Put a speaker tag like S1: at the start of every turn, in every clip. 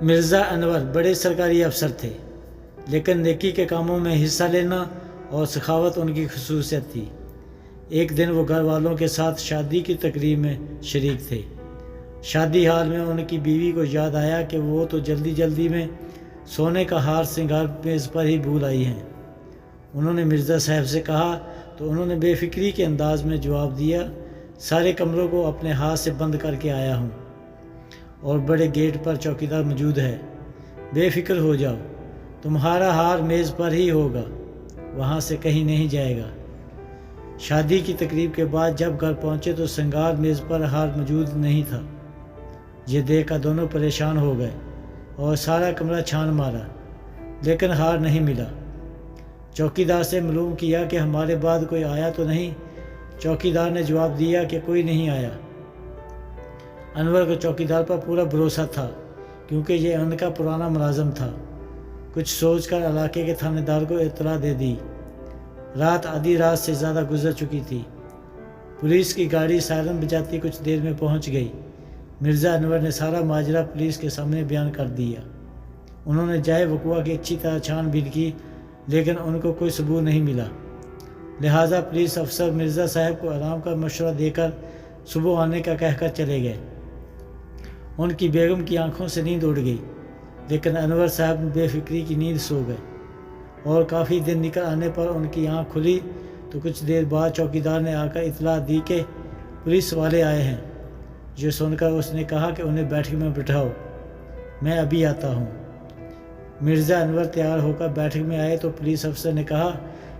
S1: مرزا انور بڑے سرکاری افسر تھے، لیکن نیکی کے کاموں میں حصہ لینا اور سخاوت ان کی خصوصیت تھی۔ ایک دن وہ گھر والوں کے ساتھ شادی کی تقریب میں شریک تھے۔ شادی ہال میں ان کی بیوی کو یاد آیا کہ وہ تو جلدی میں سونے کا ہار سنگار میز پر ہی بھول آئی ہیں۔ انہوں نے مرزا صاحب سے کہا تو انہوں نے بے فکری کے انداز میں جواب دیا، سارے کمروں کو اپنے ہاتھ سے بند کر کے آیا ہوں اور بڑے گیٹ پر چوکیدار موجود ہے، بے فکر ہو جاؤ، تمہارا ہار میز پر ہی ہوگا، وہاں سے کہیں نہیں جائے گا۔ شادی کی تقریب کے بعد جب گھر پہنچے تو سنگار میز پر ہار موجود نہیں تھا۔ یہ دیکھ کر دونوں پریشان ہو گئے اور سارا کمرہ چھان مارا، لیکن ہار نہیں ملا۔ چوکیدار سے معلوم کیا کہ ہمارے بعد کوئی آیا تو نہیں؟ چوکیدار نے جواب دیا کہ کوئی نہیں آیا۔ انور کو چوکیدار پر پورا بھروسہ تھا، کیونکہ یہ ان کا پرانا ملازم تھا۔ کچھ سوچ کر علاقے کے تھانے دار کو اطلاع دے دی۔ رات آدھی رات سے زیادہ گزر چکی تھی۔ پولیس کی گاڑی سائرن بجاتی کچھ دیر میں پہنچ گئی۔ مرزا انور نے سارا ماجرا پولیس کے سامنے بیان کر دیا۔ انہوں نے جائے وقوع کی اچھی طرح چھان بین کی، لیکن ان کو کوئی ثبوت نہیں ملا۔ لہٰذا پولیس افسر مرزا صاحب کو آرام کا مشورہ دے کر صبح آنے کا کہہ کر چلے گئے۔ ان کی بیگم کی آنکھوں سے نیند اڑ گئی، لیکن انور صاحب بے فکری کی نیند سو گئے، اور کافی دن نکل آنے پر ان کی آنکھ کھلی تو کچھ دیر بعد چوکیدار نے آ کر اطلاع دی کہ پولیس والے آئے ہیں۔ یہ سن کر اس نے کہا کہ انہیں بیٹھک میں بٹھاؤ، میں ابھی آتا ہوں۔ مرزا انور تیار ہو کر بیٹھک میں آئے تو پولیس افسر نے کہا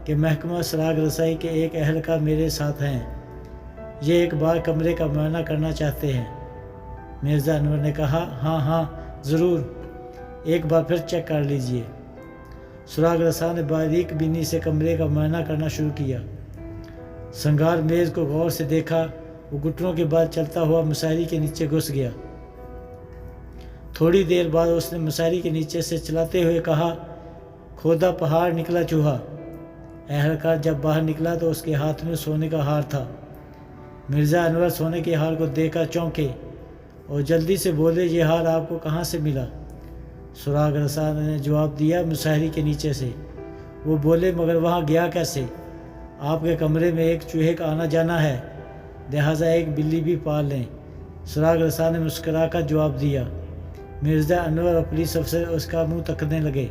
S1: کہ محکمہ سراغ رسائی کے ایک اہلکار میرے ساتھ ہیں، یہ ایک بار کمرے کا معائنہ کرنا چاہتے ہیں۔ مرزا انور نے کہا ہاں ضرور، ایک بار پھر چیک کر لیجئے۔ سراغ رساں نے باریک بینی سے کمرے کا معائنہ کرنا شروع کیا۔ سنگار میز کو غور سے دیکھا، وہ گھٹنوں کے بعد چلتا ہوا مساحری کے نیچے گھس گیا۔ تھوڑی دیر بعد اس نے مساحری کے نیچے سے چلاتے ہوئے کہا، کھودا پہاڑ نکلا چوہا۔ اہلکار جب باہر نکلا تو اس کے ہاتھ میں سونے کا ہار تھا۔ مرزا انور سونے کے ہار کو دیکھ کر چونکے اور جلدی سے بولے، یہ ہار آپ کو کہاں سے ملا؟ سراغ رساں نے جواب دیا، مساحری کے نیچے سے۔ وہ بولے، مگر وہاں گیا کیسے؟ آپ کے کمرے میں ایک چوہے کا آنا جانا ہے، لہٰذا ایک بلی بھی پال لیں۔ سراغ رساں نے مسکرا کر جواب دیا۔ مرزا انور اور پولیس افسر اس کا منہ تکنے لگے۔